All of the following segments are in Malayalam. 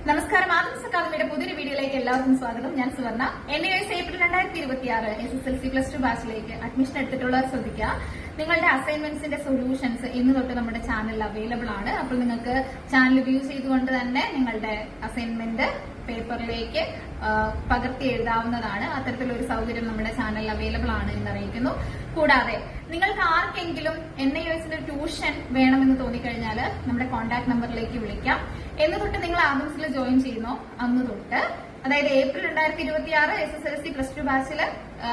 നമസ്കാരം. ആദംസ് അക്കാദമിയുടെ പുതിയൊരു വീഡിയോയിലേക്ക് എല്ലാവർക്കും സ്വാഗതം. ഞാൻ സുവർണ. NAS ഏപ്രിൽ 2026 SSLC +2 ബാച്ചിലേക്ക് അഡ്മിഷൻ എടുത്തിട്ടുള്ളവർ ശ്രദ്ധിക്കുക. നിങ്ങളുടെ അസൈൻമെന്റ്സിന്റെ സൊല്യൂഷൻസ് ഇന്ന് തൊട്ട് നമ്മുടെ ചാനലിൽ അവൈലബിൾ ആണ്. അപ്പോൾ നിങ്ങൾക്ക് ചാനൽ വ്യൂ ചെയ്തുകൊണ്ട് തന്നെ നിങ്ങളുടെ അസൈൻമെന്റ് പേപ്പറിലേക്ക് പകർത്തി എഴുതാവുന്നതാണ്. അത്തരത്തിലൊരു സൗകര്യം നമ്മുടെ ചാനലിൽ അവൈലബിൾ ആണ് എന്ന് അറിയിക്കുന്നു. കൂടാതെ നിങ്ങൾക്ക് ആർക്കെങ്കിലും NIOSന്റെ ട്യൂഷൻ വേണമെന്ന് തോന്നിക്കഴിഞ്ഞാൽ നമ്മുടെ കോൺടാക്ട് നമ്പറിലേക്ക് വിളിക്കാം. എന്ന് തൊട്ട് നിങ്ങൾ ആദംസിൽ ജോയിൻ ചെയ്യുന്നോ അന്ന് തൊട്ട്, അതായത് ഏപ്രിൽ 2026 SSLC +2 ബാച്ചിൽ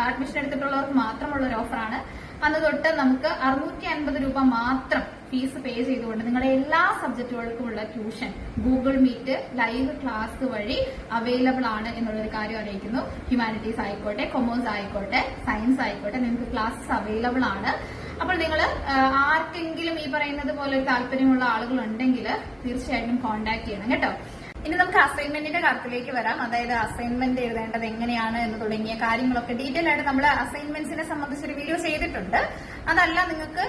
അഡ്മിഷൻ എടുത്തിട്ടുള്ളവർക്ക് മാത്രമുള്ള ഒരു ഓഫറാണ്. അന്ന് തൊട്ട് നമുക്ക് 650 രൂപ മാത്രം ഫീസ് പേ ചെയ്തുകൊണ്ട് നിങ്ങളുടെ എല്ലാ സബ്ജക്റ്റുകൾക്കുമുള്ള tuition Google Meet live class വഴി അവൈലബിൾ ആണ് എന്നുള്ളൊരു കാര്യം അറിയിക്കുന്നു. ഹ്യൂമാനിറ്റീസ് ആയിക്കോട്ടെ, കൊമേഴ്സ് ആയിക്കോട്ടെ, സയൻസ് ആയിക്കോട്ടെ, നിങ്ങൾക്ക് ക്ലാസ്സസ് അവൈലബിൾ ആണ്. അപ്പോൾ നിങ്ങൾ ആർക്കെങ്കിലും ഈ പറയുന്നത് പോലെ ഒരു താല്പര്യമുള്ള ആളുകൾ ഉണ്ടെങ്കിൽ തീർച്ചയായിട്ടും കോൺടാക്ട് ചെയ്യണം കേട്ടോ. ഇനി നമുക്ക് അസൈൻമെന്റിന്റെ കാര്യത്തിലേക്ക് വരാം. അതായത് അസൈൻമെന്റ് എഴുതേണ്ടത് എങ്ങനെയാണ് എന്ന് തുടങ്ങിയ കാര്യങ്ങളൊക്കെ ഡീറ്റെയിൽ ആയിട്ട് നമ്മൾ അസൈൻമെന്റ്സിനെ സംബന്ധിച്ചൊരു വീഡിയോ ചെയ്തിട്ടുണ്ട്. അതല്ല, നിങ്ങൾക്ക്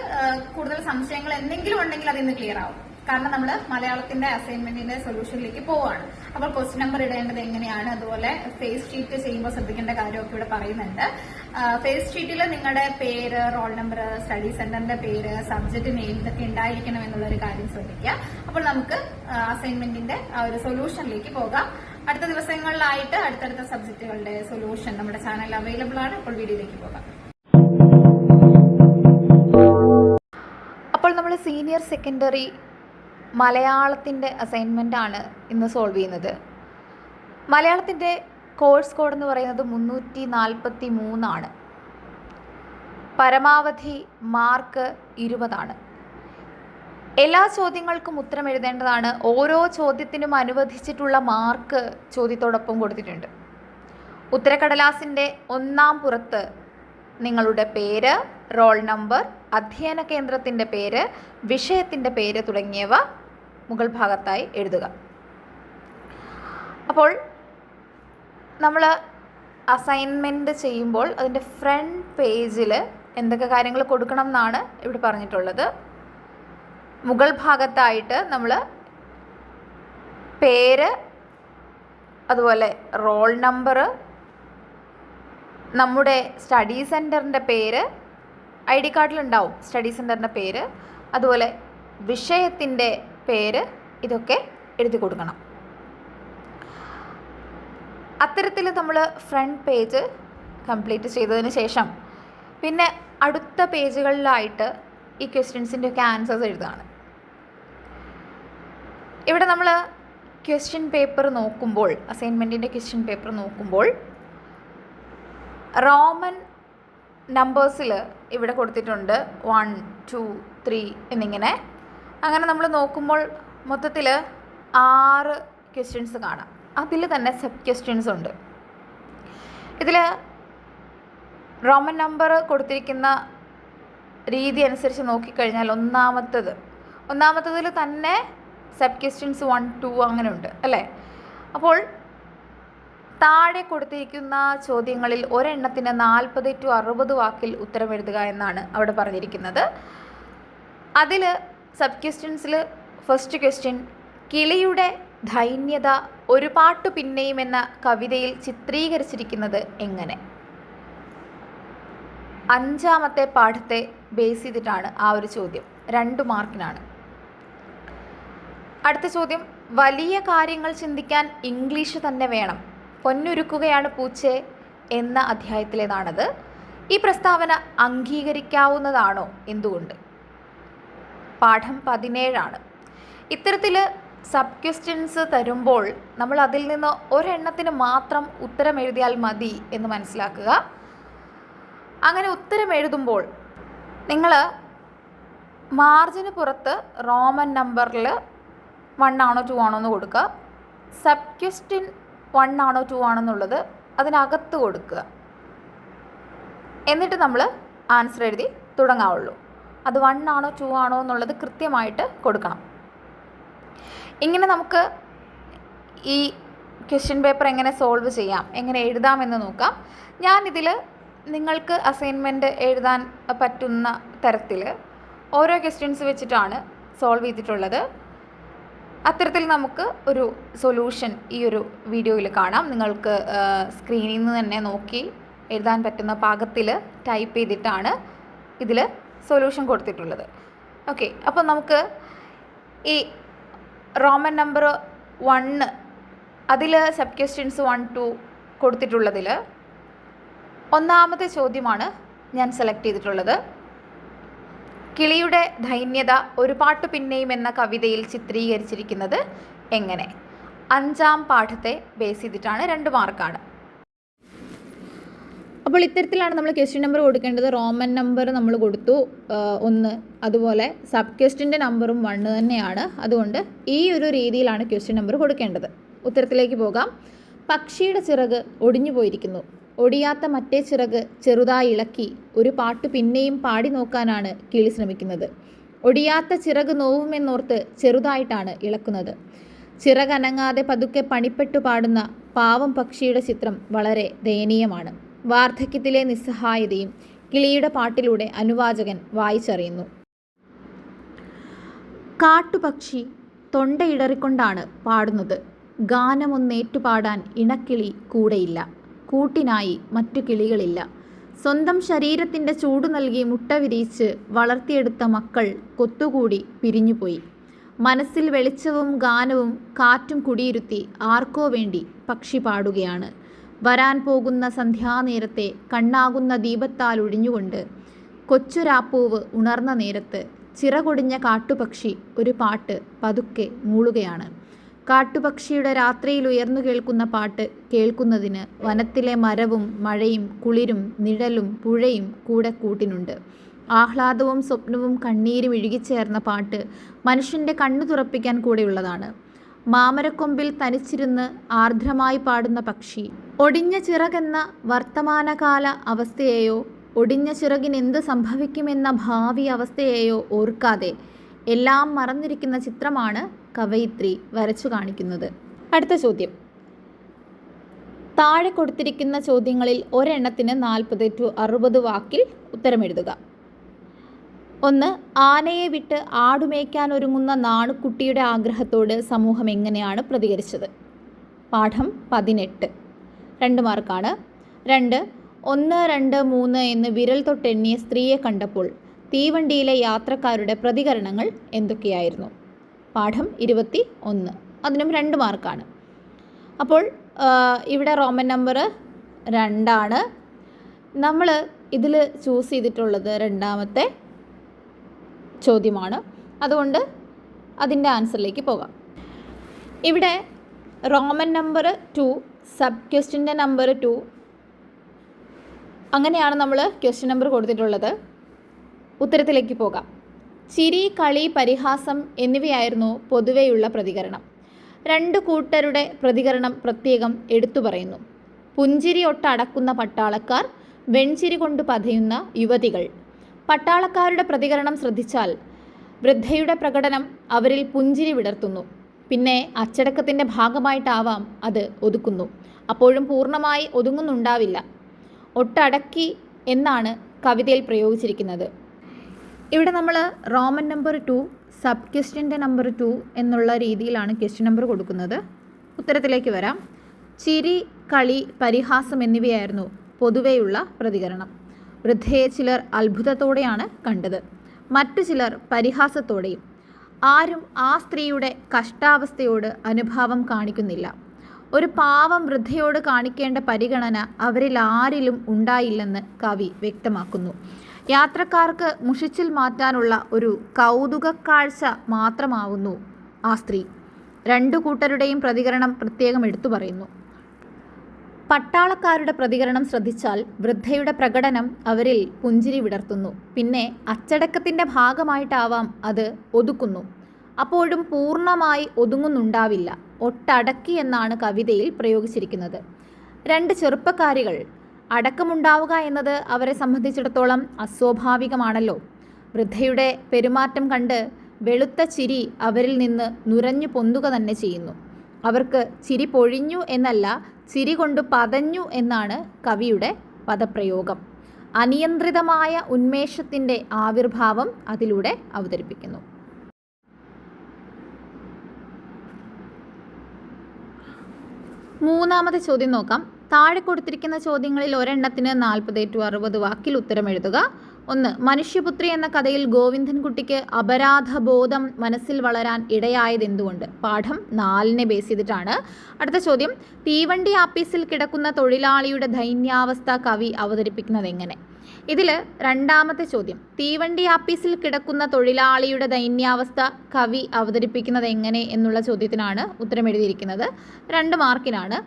കൂടുതൽ സംശയങ്ങൾ എന്തെങ്കിലും ഉണ്ടെങ്കിൽ അത് ഇന്ന് ക്ലിയർ ആവും. കാരണം നമ്മൾ മലയാളത്തിന്റെ അസൈൻമെന്റിന്റെ സൊല്യൂഷനിലേക്ക് പോവാണ്. അപ്പോൾ ക്വസ്റ്റ്യൻ നമ്പർ ഇടേണ്ടത് എങ്ങനെയാണ്, അതുപോലെ ഫേസ് ഷീറ്റ് ചെയ്യുമ്പോൾ ശ്രദ്ധിക്കേണ്ട കാര്യമൊക്കെ ഇവിടെ പറയുന്നുണ്ട്. ഫേസ് ഷീറ്റിൽ നിങ്ങളുടെ പേര്, റോൾ നമ്പർ, സ്റ്റഡി സെന്ററിന്റെ പേര്, സബ്ജക്ട് നെയിം ഇതൊക്കെ ഉണ്ടായിരിക്കണം എന്നുള്ളൊരു കാര്യം ശ്രദ്ധിക്കുക. അപ്പോൾ നമുക്ക് അസൈൻമെന്റിന്റെ ആ ഒരു സൊല്യൂഷനിലേക്ക് പോകാം. അടുത്ത ദിവസങ്ങളിലായിട്ട് അടുത്തടുത്ത സബ്ജക്റ്റുകളുടെ സൊല്യൂഷൻ നമ്മുടെ ചാനലിൽ അവൈലബിൾ ആണ്. അപ്പോൾ വീഡിയോയിലേക്ക് പോകാം. അപ്പോൾ നമ്മൾ സീനിയർ സെക്കൻഡറി മലയാളത്തിൻ്റെ അസൈൻമെൻ്റ് ആണ് ഇന്ന് സോൾവ് ചെയ്യുന്നത്. മലയാളത്തിൻ്റെ കോഴ്സ് കോഡ് എന്ന് പറയുന്നത് 343 ആണ്. പരമാവധി മാർക്ക് 20 ആണ്. എല്ലാ ചോദ്യങ്ങൾക്കും ഉത്തരം എഴുതേണ്ടതാണ്. ഓരോ ചോദ്യത്തിനും അനുവദിച്ചിട്ടുള്ള മാർക്ക് ചോദ്യത്തോടൊപ്പം കൊടുത്തിട്ടുണ്ട്. ഉത്തരക്കടലാസിൻ്റെ ഒന്നാം പുറത്ത് നിങ്ങളുടെ പേര്, റോൾ നമ്പർ, അധ്യയന കേന്ദ്രത്തിൻ്റെ പേര്, വിഷയത്തിൻ്റെ പേര് തുടങ്ങിയവ മുകൾ ഭാഗത്തായി എഴുതുക. അപ്പോൾ നമ്മൾ അസൈൻമെൻറ്റ് ചെയ്യുമ്പോൾ അതിൻ്റെ ഫ്രണ്ട് പേജിൽ എന്തൊക്കെ കാര്യങ്ങൾ കൊടുക്കണം എന്നാണ് ഇവിടെ പറഞ്ഞിട്ടുള്ളത്. മുകൾ ഭാഗത്തായിട്ട് നമ്മൾ പേര്, അതുപോലെ റോൾ നമ്പർ, നമ്മുടെ സ്റ്റഡി സെൻറ്ററിൻ്റെ പേര്, ID കാർഡിലുണ്ടാവും സ്റ്റഡി സെൻറ്ററിൻ്റെ പേര്, അതുപോലെ വിഷയത്തിൻ്റെ പേര്, ഇതൊക്കെ എഴുതി കൊടുക്കണം. അത്തരത്തിൽ നമ്മൾ ഫ്രണ്ട് പേജ് കംപ്ലീറ്റ് ചെയ്തതിന് ശേഷം പിന്നെ അടുത്ത പേജുകളിലായിട്ട് ഈ ക്വസ്റ്റ്യൻസിൻ്റെയൊക്കെ ആൻസേഴ്സ് എഴുതുകയാണ്. ഇവിടെ നമ്മൾ ക്വസ്റ്റ്യൻ പേപ്പർ നോക്കുമ്പോൾ, അസൈൻമെൻറ്റിൻ്റെ ക്വസ്റ്റ്യൻ പേപ്പർ നോക്കുമ്പോൾ റോമൻ നമ്പേഴ്സിൽ ഇവിടെ കൊടുത്തിട്ടുണ്ട് 1, 2, 3 എന്നിങ്ങനെ. അങ്ങനെ നമ്മൾ നോക്കുമ്പോൾ മൊത്തത്തിൽ 6 ക്വസ്റ്റ്യൻസ് കാണാം. അതിൽ തന്നെ സബ് ക്വസ്റ്റ്യൻസ് ഉണ്ട്. ഇതിൽ റോമൻ നമ്പർ കൊടുത്തിരിക്കുന്ന രീതി അനുസരിച്ച് നോക്കിക്കഴിഞ്ഞാൽ ഒന്നാമത്തതിൽ തന്നെ സബ് ക്വസ്റ്റ്യൻസ് 1, 2 അങ്ങനെ ഉണ്ട് അല്ലേ. അപ്പോൾ താഴെ കൊടുത്തിരിക്കുന്ന ചോദ്യങ്ങളിൽ ഒരെണ്ണത്തിന് 40 to 60 വാക്കിൽ ഉത്തരം എഴുതുക എന്നാണ് അവിടെ പറഞ്ഞിരിക്കുന്നത്. അതിൽ സബ് ക്വസ്റ്റ്യൻസിൽ ഫസ്റ്റ് ക്വസ്റ്റ്യൻ, കിളിയുടെ ദൈന്യത ഒരു പാട്ടു പിന്നെയും എന്ന കവിതയിൽ ചിത്രീകരിച്ചിരിക്കുന്നത് എങ്ങനെ? 5ാമത്തെ പാഠത്തെ ബേസ് ചെയ്തിട്ടാണ് ആ ഒരു ചോദ്യം. 2 മാർക്കിനാണ്. അടുത്ത ചോദ്യം, വലിയ കാര്യങ്ങൾ ചിന്തിക്കാൻ ഇംഗ്ലീഷ് തന്നെ വേണം, പൊന്നുരുക്കുകയാണ് പൂച്ചെ എന്ന അധ്യായത്തിലേതാണത്. ഈ പ്രസ്താവന അംഗീകരിക്കാവുന്നതാണോ? എന്തുകൊണ്ട്? പാഠം 17 ആണ്. ഇത്തരത്തിൽ സബ് ക്വസ്റ്റ്യൻസ് തരുമ്പോൾ നമ്മൾ അതിൽ നിന്ന് ഒരെണ്ണത്തിന് മാത്രം ഉത്തരം എഴുതിയാൽ മതി എന്ന് മനസ്സിലാക്കുക. അങ്ങനെ ഉത്തരം എഴുതുമ്പോൾ നിങ്ങൾ മാർജിന് പുറത്ത് റോമൻ നമ്പറിൽ 1 ആണോ 2 ആണോ എന്ന് കൊടുക്കുക. സബ് ക്വസ്റ്റ്യൻ 1 ആണോ 2 ആണെന്നുള്ളത് അതിനകത്ത് കൊടുക്കുക. എന്നിട്ട് നമ്മൾ ആൻസർ എഴുതി തുടങ്ങാവുള്ളൂ. അത് 1 ആണോ 2 ആണോ എന്നുള്ളത് കൃത്യമായിട്ട് കൊടുക്കണം. ഇങ്ങനെ നമുക്ക് ഈ ക്വസ്റ്റ്യൻ പേപ്പർ എങ്ങനെ സോൾവ് ചെയ്യാം, എങ്ങനെ എഴുതാമെന്ന് നോക്കാം. ഞാനിതിൽ നിങ്ങൾക്ക് അസൈൻമെൻറ്റ് എഴുതാൻ പറ്റുന്ന തരത്തിൽ ഓരോ ക്വസ്റ്റ്യൻസ് വെച്ചിട്ടാണ് സോൾവ് ചെയ്തിട്ടുള്ളത്. അത്തരത്തിൽ നമുക്ക് ഒരു സൊല്യൂഷൻ ഈ ഒരു വീഡിയോയിൽ കാണാം. നിങ്ങൾക്ക് സ്ക്രീനിൽ നിന്ന് തന്നെ നോക്കി എഴുതാൻ പറ്റുന്ന പാകത്തിൽ ടൈപ്പ് ചെയ്തിട്ടാണ് ഇതിൽ സൊല്യൂഷൻ കൊടുത്തിട്ടുള്ളത്. ഓക്കെ, അപ്പോൾ നമുക്ക് ഈ റോമൻ നമ്പർ 1 അതിൽ സബ് ക്വസ്റ്റ്യൻസ് 1, 2 കൊടുത്തിട്ടുള്ളതിൽ ഒന്നാമത്തെ ചോദ്യമാണ് ഞാൻ സെലക്ട് ചെയ്തിട്ടുള്ളത്. കിളിയുടെ ദൈന്യത ഒരു പാട്ടു പിന്നെയും എന്ന കവിതയിൽ ചിത്രീകരിച്ചിരിക്കുന്നത് എങ്ങനെ? 5ാം പാഠത്തെ ബേസ് ചെയ്തിട്ടാണ്. 2 മാർക്കാണ്. അപ്പോൾ ഇത്തരത്തിലാണ് നമ്മൾ ക്വസ്റ്റ്യൻ നമ്പർ കൊടുക്കേണ്ടത്. റോമൻ നമ്പർ നമ്മൾ കൊടുത്തു 1, അതുപോലെ സബ് ക്വസ്റ്റ്യൻ്റെ നമ്പറും 1 തന്നെയാണ്. അതുകൊണ്ട് ഈ ഒരു രീതിയിലാണ് ക്വസ്റ്റ്യൻ നമ്പർ കൊടുക്കേണ്ടത്. ഉത്തരത്തിലേക്ക് പോകാം. പക്ഷിയുടെ ചിറക് ഒടിഞ്ഞു പോയിരിക്കുന്നു. ഒടിയാത്ത മറ്റേ ചിറക് ചെറുതായി ഇളക്കി ഒരു പാട്ട് പിന്നെയും പാടി നോക്കാനാണ് കിളി ശ്രമിക്കുന്നത്. ഒടിയാത്ത ചിറക് നോവുമെന്നോർത്ത് ചെറുതായിട്ടാണ് ഇളക്കുന്നത്. ചിറകനങ്ങാതെ പതുക്കെ പണിപ്പെട്ടു പാടുന്ന പാവം പക്ഷിയുടെ ചിത്രം വളരെ ദയനീയമാണ്. വാർദ്ധക്യത്തിലെ നിസ്സഹായതയും കിളിയുടെ പാട്ടിലൂടെ അനുവാചകൻ വായിച്ചറിയുന്നു. കാട്ടുപക്ഷി തൊണ്ടയിടറിക്കൊണ്ടാണ് പാടുന്നത്. ഗാനമൊന്നേറ്റുപാടാൻ ഇണക്കിളി കൂടെയില്ല. കൂട്ടിനായി മറ്റു കിളികളില്ല. സ്വന്തം ശരീരത്തിൻ്റെ ചൂട് നൽകി മുട്ട വിരിയിച്ച് വളർത്തിയെടുത്ത മക്കൾ കൊത്തുകൂടി പിരിഞ്ഞുപോയി. മനസ്സിൽ വെളിച്ചവും ഗാനവും കാറ്റും കുടിയിരുത്തി ആർക്കോ വേണ്ടി പക്ഷി പാടുകയാണ്. വരാൻ പോകുന്ന സന്ധ്യാനേരത്തെ കണ്ണാകുന്ന ദീപത്താൽ ഒഴിഞ്ഞുകൊണ്ട് കൊച്ചുരാപ്പൂവ് ഉണർന്ന നേരത്ത് ചിറകൊടിഞ്ഞ കാട്ടുപക്ഷി ഒരു പാട്ട് പതുക്കെ മൂളുകയാണ്. കാട്ടുപക്ഷിയുടെ രാത്രിയിൽ ഉയർന്നു കേൾക്കുന്ന പാട്ട് കേൾക്കുന്നതിന് വനത്തിലെ മരവും മഴയും കുളിരും നിഴലും പുഴയും കൂടെ കൂട്ടിനുണ്ട്. ആഹ്ലാദവും സ്വപ്നവും കണ്ണീരും ഇഴുകിച്ചേർന്ന പാട്ട് മനുഷ്യൻ്റെ കണ്ണു തുറപ്പിക്കാൻ കൂടെയുള്ളതാണ്. മാമരക്കൊമ്പിൽ തനിച്ചിരുന്ന് ആർദ്രമായി പാടുന്ന പക്ഷി ഒടിഞ്ഞ ചിറകെന്ന വർത്തമാനകാല അവസ്ഥയെയോ ഒടിഞ്ഞ ചിറകിനെന്ത് സംഭവിക്കുമെന്ന ഭാവി അവസ്ഥയെയോ ഓർക്കാതെ എല്ലാം മറന്നിരിക്കുന്ന ചിത്രമാണ് കവയിത്രി വരച്ചു കാണിക്കുന്നത്. അടുത്ത ചോദ്യം. താഴെ കൊടുത്തിരിക്കുന്ന ചോദ്യങ്ങളിൽ ഒരെണ്ണത്തിന് 40 to 60 വാക്കിൽ ഉത്തരമെഴുതുക. 1. ആനയെ വിട്ട് ആടുമേയ്ക്കാൻ ഒരുങ്ങുന്ന നാണുക്കുട്ടിയുടെ ആഗ്രഹത്തോട് സമൂഹം എങ്ങനെയാണ് പ്രതികരിച്ചത്? പാഠം 18. 2 മാർക്കാണ്. 2. 1, 2, 3 എന്ന് വിരൽ തൊട്ടെണ്ണിയ സ്ത്രീയെ കണ്ടപ്പോൾ തീവണ്ടിയിലെ യാത്രക്കാരുടെ പ്രതികരണങ്ങൾ എന്തൊക്കെയായിരുന്നു? പാഠം 21. അതിനും 2 മാർക്കാണ്. അപ്പോൾ ഇവിടെ റോമൻ നമ്പർ 2 നമ്മൾ ഇതിൽ ചൂസ് ചെയ്തിട്ടുള്ളത് 2ാമത്തെ ചോദ്യമാണ്. അതുകൊണ്ട് അതിൻ്റെ ആൻസറിലേക്ക് പോകാം. ഇവിടെ റോമൻ നമ്പർ 2 സബ് ക്വസ്റ്റ്യൻ്റെ നമ്പർ 2 അങ്ങനെയാണ് നമ്മൾ ക്വസ്റ്റ്യൻ നമ്പർ കൊടുത്തിട്ടുള്ളത്. ഉത്തരത്തിലേക്ക് പോകാം. ചിരി, കളി, പരിഹാസം എന്നിവയായിരുന്നു പൊതുവെയുള്ള പ്രതികരണം. 2 കൂട്ടരുടെ പ്രതികരണം പ്രത്യേകം എടുത്തു പറയുന്നു. പുഞ്ചിരി ഒട്ടടക്കുന്ന പട്ടാളക്കാർ, വെൺചിരി കൊണ്ട് പതയുന്ന യുവതികൾ. പട്ടാളക്കാരുടെ പ്രതികരണം ശ്രദ്ധിച്ചാൽ വൃദ്ധയുടെ പ്രകടനം അവരിൽ പുഞ്ചിരി വിടർത്തുന്നു. പിന്നെ അച്ചടക്കത്തിൻ്റെ ഭാഗമായിട്ടാവാം അത് ഒതുക്കുന്നു. അപ്പോഴും പൂർണ്ണമായി ഒതുങ്ങുന്നുണ്ടാവില്ല. ഒട്ടടക്കി എന്നാണ് കവിതയിൽ പ്രയോഗിച്ചിരിക്കുന്നത്. ഇവിടെ നമ്മൾ റോമൻ നമ്പർ 2 സബ് ക്വസ്റ്റ്യൻ്റെ നമ്പർ 2 എന്നുള്ള രീതിയിലാണ് ക്വസ്റ്റ്യൻ നമ്പർ കൊടുക്കുന്നത്. ഉത്തരത്തിലേക്ക് വരാം. ചിരി, കളി, പരിഹാസം എന്നിവയായിരുന്നു പൊതുവെയുള്ള പ്രതികരണം. വൃദ്ധയെ ചിലർ അത്ഭുതത്തോടെയാണ് കണ്ടത്, മറ്റു ചിലർ പരിഹാസത്തോടെയും. ആരും ആ സ്ത്രീയുടെ കഷ്ടാവസ്ഥയോട് അനുഭാവം കാണിക്കുന്നില്ല. ഒരു പാവം വൃദ്ധയോട് കാണിക്കേണ്ട പരിഗണന അവരിൽ ആരിലും ഉണ്ടായില്ലെന്ന് കവി വ്യക്തമാക്കുന്നു. യാത്രക്കാർക്ക് മുഷിച്ചിൽ മാറ്റാനുള്ള ഒരു കൗതുക കാഴ്ച മാത്രമാവുന്നു ആ സ്ത്രീ. 2 കൂട്ടരുടെയും പ്രതികരണം പ്രത്യേകം എടുത്തു പറയുന്നു. പട്ടാളക്കാരുടെ പ്രതികരണം ശ്രദ്ധിച്ചാൽ വൃദ്ധയുടെ പ്രകടനം അവരിൽ പുഞ്ചിരി വിടർത്തുന്നു. പിന്നെ അച്ചടക്കത്തിൻ്റെ ഭാഗമായിട്ടാവാം അത് ഒതുക്കുന്നു. അപ്പോഴും പൂർണ്ണമായി ഒതുങ്ങുന്നുണ്ടാവില്ല. ഒട്ടടക്കി എന്നാണ് കവിതയിൽ പ്രയോഗിച്ചിരിക്കുന്നത്. 2 ചെറുപ്പക്കാരികൾ. അടക്കമുണ്ടാവുക എന്നത് അവരെ സംബന്ധിച്ചിടത്തോളം അസ്വാഭാവികമാണല്ലോ. വൃദ്ധയുടെ പെരുമാറ്റം കണ്ട് വെളുത്ത ചിരി അവരിൽ നിന്ന് നുരഞ്ഞു പൊന്തുക തന്നെ ചെയ്യുന്നു. അവർക്ക് ചിരി പൊഴിഞ്ഞു എന്നല്ല, ചിരി കൊണ്ട് പതഞ്ഞു എന്നാണ് കവിയുടെ പദപ്രയോഗം. അനിയന്ത്രിതമായ ഉന്മേഷത്തിൻ്റെ ആവിർഭാവം അതിലൂടെ അവതരിപ്പിക്കുന്നു. മൂന്നാമത്തെ ചോദ്യം നോക്കാം. താഴെ കൊടുത്തിരിക്കുന്ന ചോദ്യങ്ങളിൽ ഒരെണ്ണത്തിന് 40 to 60 വാക്കിൽ ഉത്തരം എഴുതുക. 1. മനുഷ്യപുത്രി എന്ന കഥയിൽ ഗോവിന്ദൻകുട്ടിക്ക് അപരാധബോധം മനസ്സിൽ വളരാൻ ഇടയായത് എന്തുകൊണ്ട്? പാഠം 4നെ ബേസ് ചെയ്തിട്ടാണ്. അടുത്ത ചോദ്യം, തീവണ്ടി ആപ്പീസിൽ കിടക്കുന്ന തൊഴിലാളിയുടെ ദൈന്യാവസ്ഥ കവി അവതരിപ്പിക്കുന്നത് എങ്ങനെ? ഇതിൽ രണ്ടാമത്തെ ചോദ്യം, തീവണ്ടി ആപ്പീസിൽ കിടക്കുന്ന തൊഴിലാളിയുടെ ദൈന്യാവസ്ഥ കവി അവതരിപ്പിക്കുന്നത് എങ്ങനെ എന്നുള്ള ചോദ്യത്തിനാണ് ഉത്തരം എഴുതിയിരിക്കുന്നത്. 2 മാർക്കിനാണ്.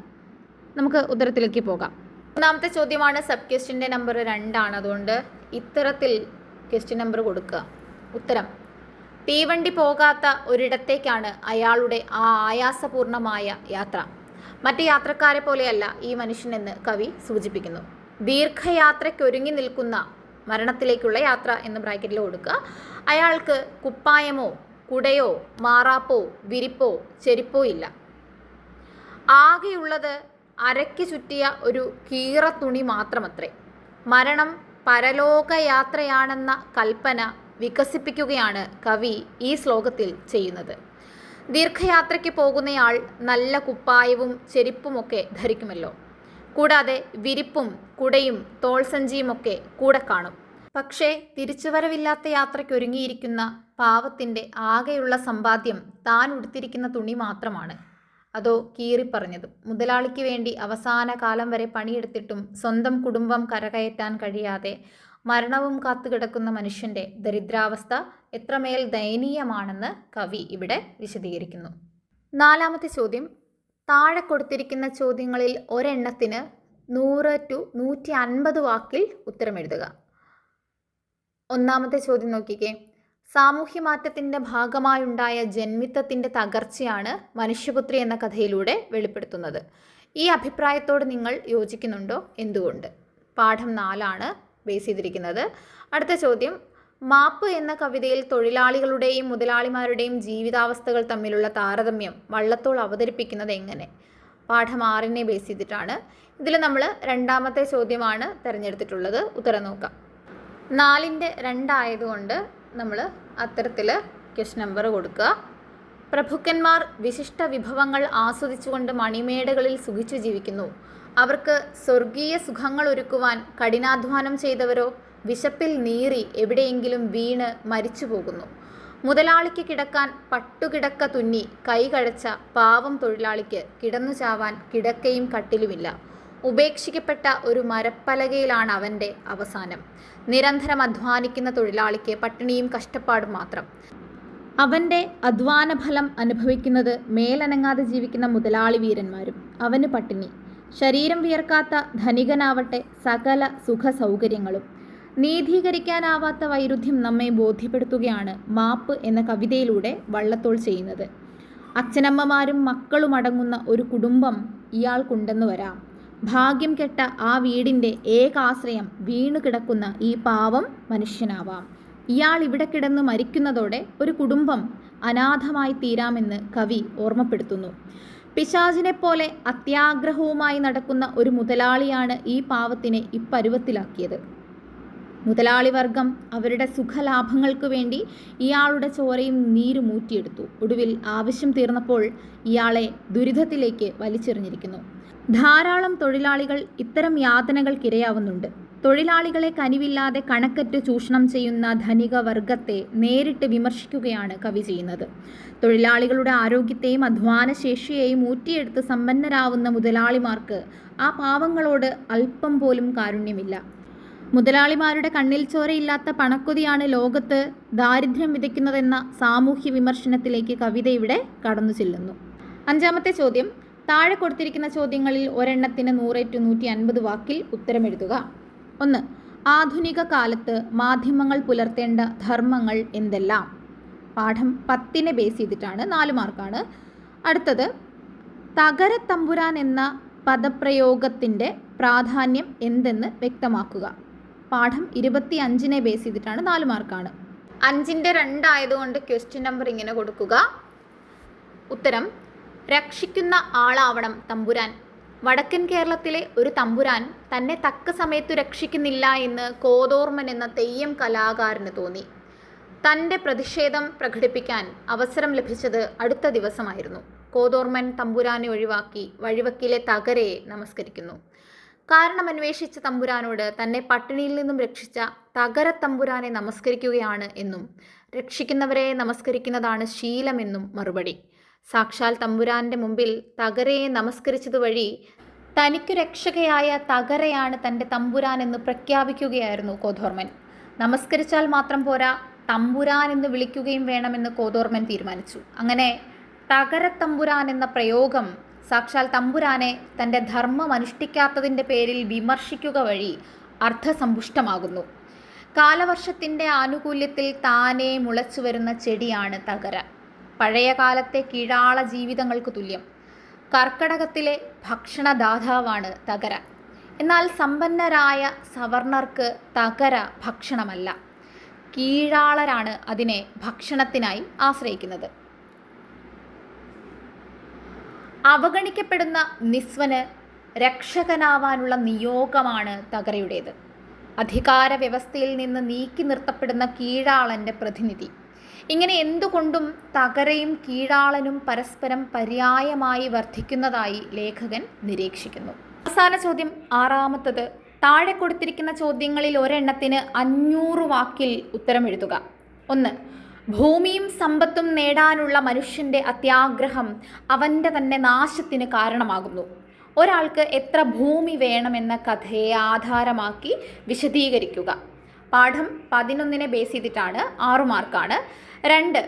നമുക്ക് ഉത്തരത്തിലേക്ക് പോകാം. മൂന്നാമത്തെ ചോദ്യമാണ്. സബ് ക്വസ്റ്റ്യൻ്റെ നമ്പർ 2 ആണ്. അതുകൊണ്ട് ഇത്തരത്തിൽ ക്വസ്റ്റ്യൻ നമ്പർ കൊടുക്കുക. ഉത്തരം, തീവണ്ടി പോകാത്ത ഒരിടത്തേക്കാണ് അയാളുടെ ആ ആയാസപൂർണമായ യാത്ര. മറ്റ് യാത്രക്കാരെ പോലെയല്ല ഈ മനുഷ്യനെന്ന് കവി സൂചിപ്പിക്കുന്നു. ദീർഘയാത്രയ്ക്കൊരുങ്ങി നിൽക്കുന്ന മരണത്തിലേക്കുള്ള യാത്ര എന്ന് ബ്രാക്കറ്റിൽ കൊടുക്കുക. അയാൾക്ക് കുപ്പായമോ കുടയോ മാറാപ്പോ വിരിപ്പോ ചെരിപ്പോ ഇല്ല. ആകെയുള്ളത് അരയ്ക്ക് ചുറ്റിയ ഒരു കീറ തുണി മാത്രമത്രേ. മരണം പരലോകയാത്രയാണെന്ന കൽപ്പന വികസിപ്പിക്കുകയാണ് കവി ഈ ശ്ലോകത്തിൽ ചെയ്യുന്നത്. ദീർഘയാത്രയ്ക്ക് പോകുന്നയാൾ നല്ല കുപ്പായവും ചെരിപ്പുമൊക്കെ ധരിക്കുമല്ലോ. കൂടാതെ വിരിപ്പും കുടയും തോൾസഞ്ചിയുമൊക്കെ കൂടെ കാണും. പക്ഷേ തിരിച്ചുവരവില്ലാത്ത യാത്രയ്ക്കൊരുങ്ങിയിരിക്കുന്ന പാവത്തിൻ്റെ ആകെയുള്ള സമ്പാദ്യം താൻ ഉടുത്തിരിക്കുന്ന തുണി മാത്രമാണ്. അതോ കീറിപ്പറഞ്ഞതും. മുതലാളിക്ക് വേണ്ടി അവസാന കാലം വരെ പണിയെടുത്തിട്ടും സ്വന്തം കുടുംബം കരകയറ്റാൻ കഴിയാതെ മരണവും കാത്തുകിടക്കുന്ന മനുഷ്യൻ്റെ ദരിദ്രാവസ്ഥ എത്രമേൽ ദയനീയമാണെന്ന് കവി ഇവിടെ വിശദീകരിക്കുന്നു. 4ാമത്തെ ചോദ്യം, താഴെ കൊടുത്തിരിക്കുന്ന ചോദ്യങ്ങളിൽ ഒരെണ്ണത്തിന് 100 to 150 വാക്കിൽ ഉത്തരം എഴുതുക. 1ാമത്തെ ചോദ്യം നോക്കിക്കേ. സാമൂഹ്യമാറ്റത്തിൻ്റെ ഭാഗമായുണ്ടായ ജന്മിത്വത്തിൻ്റെ തകർച്ചയാണ് മനുഷ്യപുത്രി എന്ന കഥയിലൂടെ വെളിപ്പെടുത്തുന്നത്. ഈ അഭിപ്രായത്തോട് നിങ്ങൾ യോജിക്കുന്നുണ്ടോ? എന്തുകൊണ്ട്? പാഠം 4 ആണ് ബേസ് ചെയ്തിരിക്കുന്നത്. അടുത്ത ചോദ്യം, മാപ്പ് എന്ന കവിതയിൽ തൊഴിലാളികളുടെയും മുതലാളിമാരുടെയും ജീവിതാവസ്ഥകൾ തമ്മിലുള്ള താരതമ്യം വള്ളത്തോൾ അവതരിപ്പിക്കുന്നത് എങ്ങനെ? പാഠം 6നെ ബേസ് ചെയ്തിട്ടാണ്. ഇതിൽ നമ്മൾ 2ാമത്തെ ചോദ്യമാണ് തിരഞ്ഞെടുത്തിട്ടുള്ളത്. ഉത്തരം നോക്കാം. 4ൻ്റെ 2 ആയതുകൊണ്ട് നമ്മൾ അത്തരത്തിൽ ക്വസ്റ്റ്യൻ നമ്പർ കൊടുക്കുക. പ്രഭുക്കന്മാർ വിശിഷ്ട വിഭവങ്ങൾ ആസ്വദിച്ചുകൊണ്ട് മണിമേടകളിൽ സുഖിച്ചു ജീവിക്കുന്നു. അവർക്ക് സ്വർഗീയ സുഖങ്ങൾ ഒരുക്കുവാൻ കഠിനാധ്വാനം ചെയ്തവരോ വിശപ്പിൽ നീറി എവിടെയെങ്കിലും വീണ് മരിച്ചു പോകുന്നു. മുതലാളിക്ക് കിടക്കാൻ പട്ടുകിടക്ക തുന്നി കൈ കഴച്ച പാവം തൊഴിലാളിക്ക് കിടന്നു ചാവാൻ കിടക്കയും കട്ടിലുമില്ല. ഉപേക്ഷിക്കപ്പെട്ട ഒരു മരപ്പലകയിലാണ് അവൻ്റെ അവസാനം. നിരന്തരം അധ്വാനിക്കുന്ന തൊഴിലാളിക്ക് പട്ടിണിയും കഷ്ടപ്പാടും മാത്രം. അവൻ്റെ അധ്വാനഫലം അനുഭവിക്കുന്നത് മേലനങ്ങാതെ ജീവിക്കുന്ന മുതലാളി വീരന്മാരും. അവന് പട്ടിണി. ശരീരം വിയർക്കാത്ത ധനികനാവട്ടെ സകല സുഖ സൗകര്യങ്ങളും. നീതീകരിക്കാനാവാത്ത വൈരുദ്ധ്യം നമ്മെ ബോധ്യപ്പെടുത്തുകയാണ് മാപ്പ് എന്ന കവിതയിലൂടെ വള്ളത്തോൾ ചെയ്യുന്നത്. അച്ഛനമ്മമാരും മക്കളും അടങ്ങുന്ന ഒരു കുടുംബം ഇയാൾക്കുണ്ടെന്ന് വരാം. ഭാഗ്യം കെട്ട ആ വീടിൻ്റെ ഏകാശ്രയം വീണു കിടക്കുന്ന ഈ പാവം മനുഷ്യനാവാം. ഇയാൾ ഇവിടെ കിടന്ന് മരിക്കുന്നതോടെ ഒരു കുടുംബം അനാഥമായി തീരാമെന്ന് കവി ഓർമ്മപ്പെടുത്തുന്നു. പിശാചിനെപ്പോലെ അത്യാഗ്രഹവുമായി നടക്കുന്ന ഒരു മുതലാളിയാണ് ഈ പാവത്തിനെ ഇപ്പരുവത്തിലാക്കിയത്. മുതലാളി വർഗം അവരുടെ സുഖലാഭങ്ങൾക്ക് വേണ്ടി ഇയാളുടെ ചോരയും നീരും ഊറ്റിയെടുത്തു. ഒടുവിൽ ആവശ്യം തീർന്നപ്പോൾ ഇയാളെ ദുരിതത്തിലേക്ക് വലിച്ചെറിഞ്ഞിരിക്കുന്നു. ധാരാളം തൊഴിലാളികൾ ഇത്തരം യാതനകൾക്കിരയാവുന്നുണ്ട്. തൊഴിലാളികളെ കനിവില്ലാതെ കണക്കറ്റ് ചൂഷണം ചെയ്യുന്ന ധനിക വർഗത്തെ നേരിട്ട് വിമർശിക്കുകയാണ് കവി ചെയ്യുന്നത്. തൊഴിലാളികളുടെ ആരോഗ്യത്തെയും അധ്വാനശേഷിയെയും ഊറ്റിയെടുത്ത് സമ്പന്നരാവുന്ന മുതലാളിമാർക്ക് ആ പാവങ്ങളോട് അല്പം പോലും കാരുണ്യമില്ല. മുതലാളിമാരുടെ കണ്ണിൽ ചോരയില്ലാത്ത പണക്കൊതിയാണ് ലോകത്ത് ദാരിദ്ര്യം വിതയ്ക്കുന്നതെന്ന സാമൂഹ്യ വിമർശനത്തിലേക്ക് കവിത ഇവിടെ കടന്നു ചെല്ലുന്നു. 5ാമത്തെ ചോദ്യം, താഴെ കൊടുത്തിരിക്കുന്ന ചോദ്യങ്ങളിൽ ഒരെണ്ണത്തിന് 100 to 150 വാക്കിൽ ഉത്തരമെഴുതുക. 1. ആധുനിക കാലത്ത് മാധ്യമങ്ങൾ പുലർത്തേണ്ട ധർമ്മങ്ങൾ എന്തെല്ലാം? പാഠം 10നെ ബേസ് ചെയ്തിട്ടാണ്. 4 മാർക്കാണ്. അടുത്തത്, തകരത്തമ്പുരാൻ എന്ന പദപ്രയോഗത്തിൻ്റെ പ്രാധാന്യം എന്തെന്ന് വ്യക്തമാക്കുക. പാഠം 25നെ ബേസ് ചെയ്തിട്ടാണ്. 4 മാർക്കാണ്. 5ൻ്റെ 2 ആയതുകൊണ്ട് ക്വസ്റ്റ്യൻ നമ്പർ ഇങ്ങനെ കൊടുക്കുക. ഉത്തരം, രക്ഷിക്കുന്ന ആളാവണം തമ്പുരാൻ. വടക്കൻ കേരളത്തിലെ ഒരു തമ്പുരാൻ തന്നെ തക്ക സമയത്തു രക്ഷിക്കുന്നില്ല എന്ന് കോതോർമൻ എന്ന തെയ്യം കലാകാരന് തോന്നി. തൻ്റെ പ്രതിഷേധം പ്രകടിപ്പിക്കാൻ അവസരം ലഭിച്ചത് അടുത്ത ദിവസമായിരുന്നു. കോതോർമൻ തമ്പുരാനെ ഒഴിവാക്കി വഴിവക്കിലെ തകരയെ നമസ്കരിക്കുന്നു. കാരണമന്വേഷിച്ച തമ്പുരാനോട് തന്നെ പട്ടിണിയിൽ നിന്നും രക്ഷിച്ച തകര തമ്പുരാനെ നമസ്കരിക്കുകയാണ് എന്നും രക്ഷിക്കുന്നവരെ നമസ്കരിക്കുന്നതാണ് ശീലമെന്നും മറുപടി. സാക്ഷാൽ തമ്പുരാന്റെ മുമ്പിൽ തകരയെ നമസ്കരിച്ചതുവഴി തനിക്കു രക്ഷകയായ തകരയാണ് തൻ്റെ തമ്പുരാൻ എന്ന് പ്രഖ്യാപിക്കുകയായിരുന്നു കോതോർമൻ. നമസ്കരിച്ചാൽ മാത്രം പോരാ, തമ്പുരാൻ എന്ന് വിളിക്കുകയും വേണമെന്ന് കോതോർമൻ തീരുമാനിച്ചു. അങ്ങനെ തകര തമ്പുരാൻ എന്ന പ്രയോഗം സാക്ഷാൽ തമ്പുരാനെ തൻ്റെ ധർമ്മം അനുഷ്ഠിക്കാത്തതിൻ്റെ പേരിൽ വിമർശിക്കുക വഴി അർത്ഥസമ്പുഷ്ടമാകുന്നു. കാലവർഷത്തിൻ്റെ ആനുകൂല്യത്തിൽ താനേ മുളച്ചു വരുന്ന ചെടിയാണ് തകര. പഴയ കാലത്തെ കീഴാള ജീവിതങ്ങൾക്ക് തുല്യം. കർക്കടകത്തിലെ ഭക്ഷണദാതാവാണ് തകര. എന്നാൽ സമ്പന്നരായ സവർണർക്ക് തകര ഭക്ഷണമല്ല. കീഴാളരാണ് അതിനെ ഭക്ഷണത്തിനായി ആശ്രയിക്കുന്നത്. അവഗണിക്കപ്പെടുന്ന നിസ്വന് രക്ഷകനാവാനുള്ള നിയോഗമാണ് തകരയുടേത്. അധികാര വ്യവസ്ഥയിൽ നിന്ന് നീക്കി നിർത്തപ്പെടുന്ന കീഴാളൻ്റെ പ്രതിനിധി. ഇങ്ങനെ എന്തുകൊണ്ടും തകരയും കീഴാളനും പരസ്പരം പര്യായമായി വർദ്ധിക്കുന്നതായി ലേഖകൻ നിരീക്ഷിക്കുന്നു. അവസാന ചോദ്യം, ആറാമത്തത്. താഴെ കൊടുത്തിരിക്കുന്ന ചോദ്യങ്ങളിൽ ഒരെണ്ണത്തിന് 500 വാക്കിൽ ഉത്തരം എഴുതുക. 1. ഭൂമിയും സമ്പത്തും നേടാനുള്ള മനുഷ്യൻ്റെ അത്യാഗ്രഹം അവൻ്റെ തന്നെ നാശത്തിന് കാരണമാകുന്നു. ഒരാൾക്ക് എത്ര ഭൂമി വേണമെന്ന കഥയെ ആധാരമാക്കി വിശദീകരിക്കുക. പാഠം 11 ബേസ് ചെയ്തിട്ടാണ്, 6 മാർക്കാണ്. 2.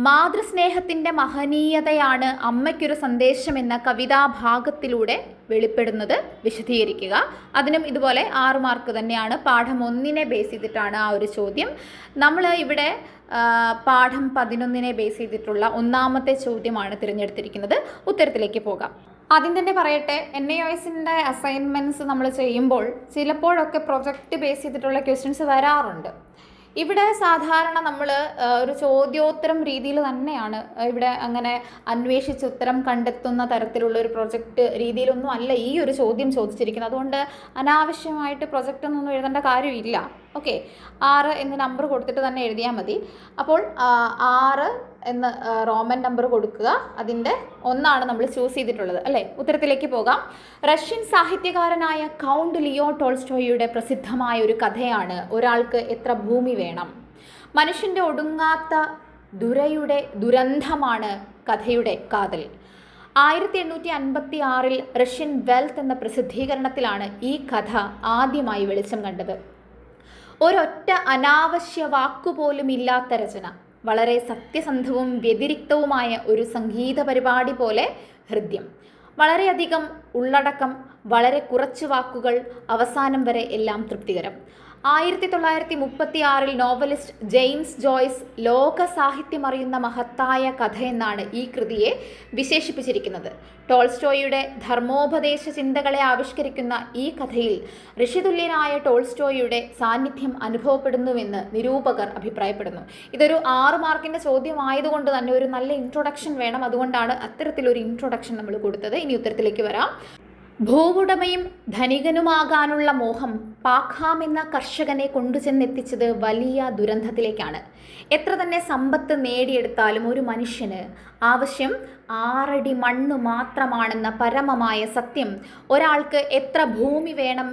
മാതൃസ്നേഹത്തിൻ്റെ മഹനീയതയാണ് അമ്മയ്ക്കൊരു സന്ദേശം എന്ന കവിതാഭാഗത്തിലൂടെ വെളിപ്പെടുന്നത് വിശദീകരിക്കുക. അതിനും ഇതുപോലെ 6 മാർക്ക് തന്നെയാണ്. പാഠം 1 ബേസ് ചെയ്തിട്ടാണ് ആ ഒരു ചോദ്യം. നമ്മൾ ഇവിടെ പാഠം 11 ബേസ് ചെയ്തിട്ടുള്ള 1ാമത്തെ ചോദ്യമാണ് തിരഞ്ഞെടുത്തിരിക്കുന്നത്. ഉത്തരത്തിലേക്ക് പോകാം. ആദ്യം തന്നെ പറയട്ടെ, NIOSൻ്റെ അസൈൻമെൻറ്റ്സ് നമ്മൾ ചെയ്യുമ്പോൾ ചിലപ്പോഴൊക്കെ പ്രൊജക്റ്റ് ബേസ് ചെയ്തിട്ടുള്ള ക്വസ്റ്റ്യൻസ് വരാറുണ്ട്. ഇവിടെ സാധാരണ നമ്മൾ ഒരു ചോദ്യോത്തരം രീതിയിൽ തന്നെയാണ് ഇവിടെ അങ്ങനെ അന്വേഷിച്ച് ഉത്തരം കണ്ടെത്തുന്ന തരത്തിലുള്ള ഒരു പ്രൊജക്റ്റ് രീതിയിലൊന്നും അല്ല ഈ ഒരു ചോദ്യം ചോദിച്ചിരിക്കുന്നത്. അതുകൊണ്ട് അനാവശ്യമായിട്ട് പ്രൊജക്റ്റൊന്നും എഴുതേണ്ട കാര്യമില്ല. ഓക്കെ, 6 എന്ന് നമ്പർ കൊടുത്തിട്ട് തന്നെ എഴുതിയാൽ മതി. അപ്പോൾ 6 എന്ന് റോമൻ നമ്പർ കൊടുക്കുക. അതിൻ്റെ 1 നമ്മൾ ചൂസ് ചെയ്തിട്ടുള്ളത് അല്ലേ. ഉത്തരത്തിലേക്ക് പോകാം. റഷ്യൻ സാഹിത്യകാരനായ കൗണ്ട് ലിയോ ടോൾസ്റ്റോയിയുടെ പ്രസിദ്ധമായ ഒരു കഥയാണ് ഒരാൾക്ക് എത്ര ഭൂമി വേണം. മനുഷ്യൻ്റെ ഒടുങ്ങാത്ത ദുരയുടെ ദുരന്തമാണ് കഥയുടെ കാതൽ. 1856 റഷ്യൻ വെൽത്ത് എന്ന പ്രസിദ്ധീകരണത്തിലാണ് ഈ കഥ ആദ്യമായി വെളിച്ചം കണ്ടത്. ഒരൊറ്റ അനാവശ്യ വാക്കുപോലും ഇല്ലാത്ത രചന, വളരെ സത്യസന്ധവും വ്യതിരിക്തവുമായ ഒരു സംഗീത പരിപാടി പോലെ ഹൃദ്യം. വളരെയധികം ഉള്ളടക്കം, വളരെ കുറച്ച് വാക്കുകൾ, അവസാനം വരെ എല്ലാം തൃപ്തികരം. 1936 നോവലിസ്റ്റ് ജെയിംസ് ജോയ്സ് ലോക സാഹിത്യമറിയുന്ന മഹത്തായ കഥയെന്നാണ് ഈ കൃതിയെ വിശേഷിപ്പിച്ചിരിക്കുന്നത്. ടോൾസ്റ്റോയിയുടെ ധർമ്മോപദേശ ചിന്തകളെ ആവിഷ്കരിക്കുന്ന ഈ കഥയിൽ ഋഷിതുല്യനായ ടോൾസ്റ്റോയിയുടെ സാന്നിധ്യം അനുഭവപ്പെടുന്നുവെന്ന് നിരൂപകർ അഭിപ്രായപ്പെടുന്നു. ഇതൊരു 6 മാർക്കിൻ്റെ ചോദ്യമായതുകൊണ്ട് തന്നെ ഒരു നല്ല ഇൻട്രൊഡക്ഷൻ വേണം. അതുകൊണ്ടാണ് അത്തരത്തിലൊരു ഇൻട്രൊഡക്ഷൻ നമ്മൾ കൊടുത്തത്. ഇനി ഉത്തരത്തിലേക്ക് വരാം. ഭൂവുടമയും ധനികനുമാകാനുള്ള മോഹം പാഖാം എന്ന കർഷകനെ കൊണ്ടുചെന്നെത്തിച്ചത് വലിയ ദുരന്തത്തിലേക്കാണ്. എത്ര തന്നെ സമ്പത്ത് നേടിയെടുത്താലും ഒരു മനുഷ്യന് ആവശ്യം 6 അടി മണ്ണ് മാത്രമാണെന്ന പരമമായ സത്യം ഒരാൾക്ക് എത്ര ഭൂമി വേണം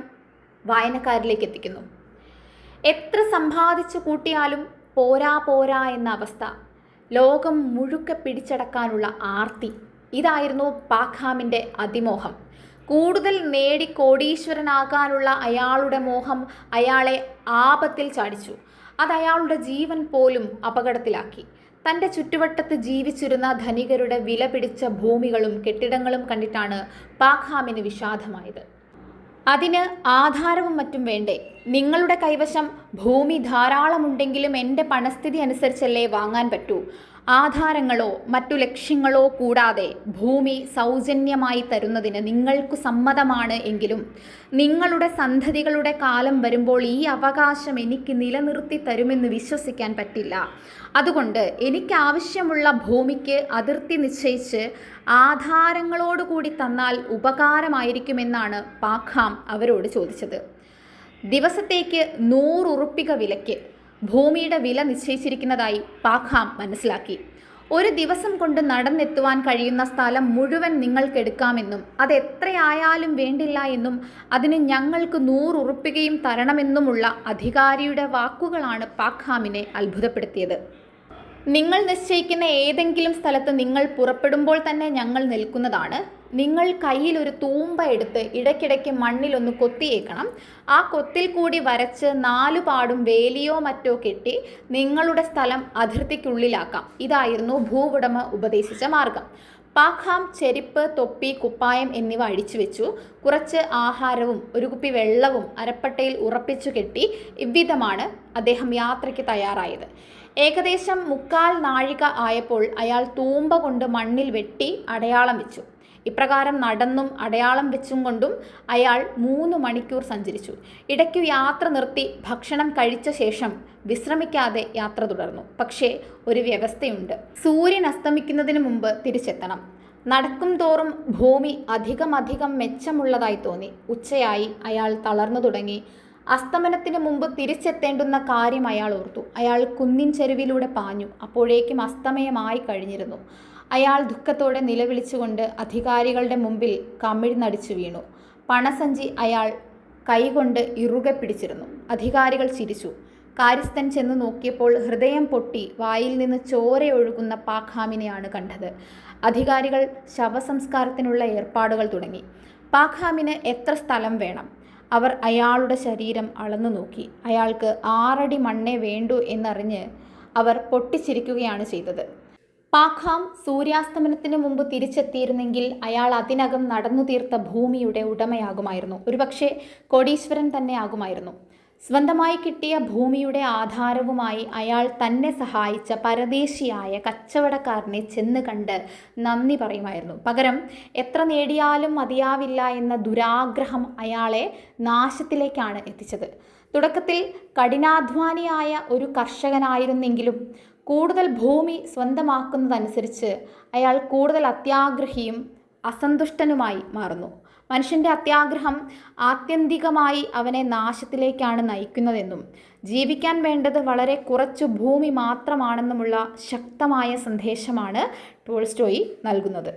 വായനക്കാരിലേക്ക് എത്തിക്കുന്നു. എത്ര സമ്പാദിച്ചു കൂട്ടിയാലും പോരാ എന്ന അവസ്ഥ, ലോകം മുഴുക്കെ പിടിച്ചടക്കാനുള്ള ആർത്തി, ഇതായിരുന്നു പാഖാമിൻ്റെ അതിമോഹം. കൂടുതൽ നേടി കോടീശ്വരനാകാനുള്ള അയാളുടെ മോഹം അയാളെ ആപത്തിൽ ചാടിച്ചു. അത് അയാളുടെ ജീവൻ പോലും അപകടത്തിലാക്കി. തൻ്റെ ചുറ്റുവട്ടത്ത് ജീവിച്ചിരുന്ന ധനികരുടെ വില പിടിച്ച ഭൂമികളും കെട്ടിടങ്ങളും കണ്ടിട്ടാണ് പാഖാമിന് വിഷാദമായത്. അതിന് ആധാരവും മറ്റും വേണ്ടേ? നിങ്ങളുടെ കൈവശം ഭൂമി ധാരാളമുണ്ടെങ്കിലും എൻ്റെ പണസ്ഥിതി അനുസരിച്ചല്ലേ വാങ്ങാൻ പറ്റൂ. ആധാരങ്ങളോ മറ്റു ലക്ഷ്യങ്ങളോ കൂടാതെ ഭൂമി സൗജന്യമായി തരുന്നതിന് നിങ്ങൾക്കു സമ്മതമാണ് എങ്കിലും നിങ്ങളുടെ സന്തതികളുടെ കാലം വരുമ്പോൾ ഈ അവകാശം എനിക്ക് നിലനിർത്തി തരുമെന്ന് വിശ്വസിക്കാൻ പറ്റില്ല. അതുകൊണ്ട് എനിക്ക് ആവശ്യമുള്ള ഭൂമിക്ക് അതിർത്തി നിശ്ചയിച്ച് ആധാരങ്ങളോടുകൂടി തന്നാൽ ഉപകാരമായിരിക്കുമെന്നാണ് പാഖാം അവരോട് ചോദിച്ചത്. ദിവസത്തേക്ക് 100 ഉറുപ്പിക വിലയ്ക്ക് ഭൂമിയുടെ വില നിശ്ചയിച്ചിരിക്കുന്നതായി പാഖാം മനസ്സിലാക്കി. ഒരു ദിവസം കൊണ്ട് നടന്നെത്തുവാൻ കഴിയുന്ന സ്ഥലം മുഴുവൻ നിങ്ങൾക്കെടുക്കാമെന്നും അത് എത്രയായാലും വേണ്ടില്ല എന്നും അതിന് ഞങ്ങൾക്ക് 100 ഉറുപ്പികയും തരണമെന്നുമുള്ള അധികാരിയുടെ വാക്കുകളാണ് പാക്ഹാമിനെ അത്ഭുതപ്പെടുത്തിയത്. നിങ്ങൾ നിശ്ചയിക്കുന്ന ഏതെങ്കിലും സ്ഥലത്ത് നിങ്ങൾ പുറപ്പെടുമ്പോൾ തന്നെ ഞങ്ങൾ നിൽക്കുന്നതാണ്. നിങ്ങൾ കയ്യിൽ ഒരു തൂമ്പ എടുത്ത് ഇടയ്ക്കിടയ്ക്ക് മണ്ണിലൊന്ന് കൊത്തിയേക്കണം. ആ കൊത്തിൽ കൂടി വരച്ച് 4 പാടും വേലിയോ മറ്റോ കെട്ടി നിങ്ങളുടെ സ്ഥലം അതിർത്തിക്കുള്ളിലാക്കാം. ഇതായിരുന്നു ഭൂവുടമ ഉപദേശിച്ച മാർഗം. പാക്ഹാം ചെരിപ്പ്, തൊപ്പി, കുപ്പായം എന്നിവ അഴിച്ചു വെച്ചു. കുറച്ച് ആഹാരവും ഒരു കുപ്പി വെള്ളവും അരപ്പട്ടയിൽ ഉറപ്പിച്ചു കെട്ടി ഇவ்விധമാണ് അദ്ദേഹം യാത്രയ്ക്ക് തയ്യാറായത്. ഏകദേശം 3/4 നാഴിക ആയപ്പോൾ അയാൾ തൂമ്പ കൊണ്ട് മണ്ണിൽ വെട്ടി അടയാളം വെച്ചു. ഇപ്രകാരം നടന്നും അടയാളം വെച്ചും കൊണ്ടും അയാൾ 3 മണിക്കൂർ സഞ്ചരിച്ചു. ഇടയ്ക്കു യാത്ര നിർത്തി ഭക്ഷണം കഴിച്ച ശേഷം വിശ്രമിക്കാതെ യാത്ര തുടർന്നു. പക്ഷേ ഒരു വ്യവസ്ഥയുണ്ട്. സൂര്യൻ അസ്തമിക്കുന്നതിന് മുമ്പ് തിരിച്ചെത്തണം. നടക്കും തോറും ഭൂമി അധികം മെച്ചമുള്ളതായി തോന്നി. ഉച്ചയായി. അയാൾ തളർന്നു തുടങ്ങി. അസ്തമനത്തിന് മുമ്പ് തിരിച്ചെത്തേണ്ടുന്ന കാര്യം അയാൾ ഓർത്തു. അയാൾ കുന്നിൻ ചെരുവിലൂടെ പാഞ്ഞു. അപ്പോഴേക്കും അസ്തമയമായി കഴിഞ്ഞിരുന്നു. അയാൾ ദുഃഖത്തോടെ നിലവിളിച്ചുകൊണ്ട് അധികാരികളുടെ മുമ്പിൽ കമിഴ്ന്നടിച്ചു വീണു. പണസഞ്ചി അയാൾ കൈകൊണ്ട് ഇറുകെ പിടിച്ചിരുന്നു. അധികാരികൾ ചിരിച്ചു. കാര്യസ്ഥൻ ചെന്ന് നോക്കിയപ്പോൾ ഹൃദയം പൊട്ടി വായിൽ നിന്ന് ചോരയൊഴുകുന്ന പാക്ഹാമിനെയാണ് കണ്ടത്. അധികാരികൾ ശവസംസ്കാരത്തിനുള്ള ഏർപ്പാടുകൾ തുടങ്ങി. പാക്ഹാമിന് എത്ര സ്ഥലം വേണം? അവർ അയാളുടെ ശരീരം അളന്നു നോക്കി. അയാൾക്ക് 6 അടി മണ്ണേ വേണ്ടൂ എന്നറിഞ്ഞ് അവർ പൊട്ടിച്ചിരിക്കുകയാണ് ചെയ്തത്. പാക്ഹാം സൂര്യാസ്തമനത്തിന് മുമ്പ് തിരിച്ചെത്തിയിരുന്നെങ്കിൽ അയാൾ അതിനകം നടന്നു തീർത്ത ഭൂമിയുടെ ഉടമയാകുമായിരുന്നു. ഒരുപക്ഷെ കോടീശ്വരൻ തന്നെ ആകുമായിരുന്നു. സ്വന്തമായി കിട്ടിയ ഭൂമിയുടെ ആധാരവുമായി അയാൾ തന്നെ സഹായിച്ച പരദേശിയായ കച്ചവടക്കാരനെ ചെന്ന് കണ്ട് നന്ദി പറയുമായിരുന്നു. പകരം എത്ര നേടിയാലും മതിയാവില്ല എന്ന ദുരാഗ്രഹം അയാളെ നാശത്തിലേക്കാണ് എത്തിച്ചത്. തുടക്കത്തിൽ കഠിനാധ്വാനിയായ ഒരു കർഷകനായിരുന്നെങ്കിലും കൂടുതൽ ഭൂമി സ്വന്തമാക്കുന്നതനുസരിച്ച് അയാൾ കൂടുതൽ അത്യാഗ്രഹിയും അസന്തുഷ്ടനുമായി മാറുന്നു. മനുഷ്യൻ്റെ അത്യാഗ്രഹം ആത്യന്തികമായി അവനെ നാശത്തിലേക്കാണ് നയിക്കുന്നതെന്നും ജീവിക്കാൻ വേണ്ടത് വളരെ കുറച്ചു ഭൂമി മാത്രമാണെന്നുമുള്ള ശക്തമായ സന്ദേശമാണ് ടോൾസ്റ്റോയി നൽകുന്നത്.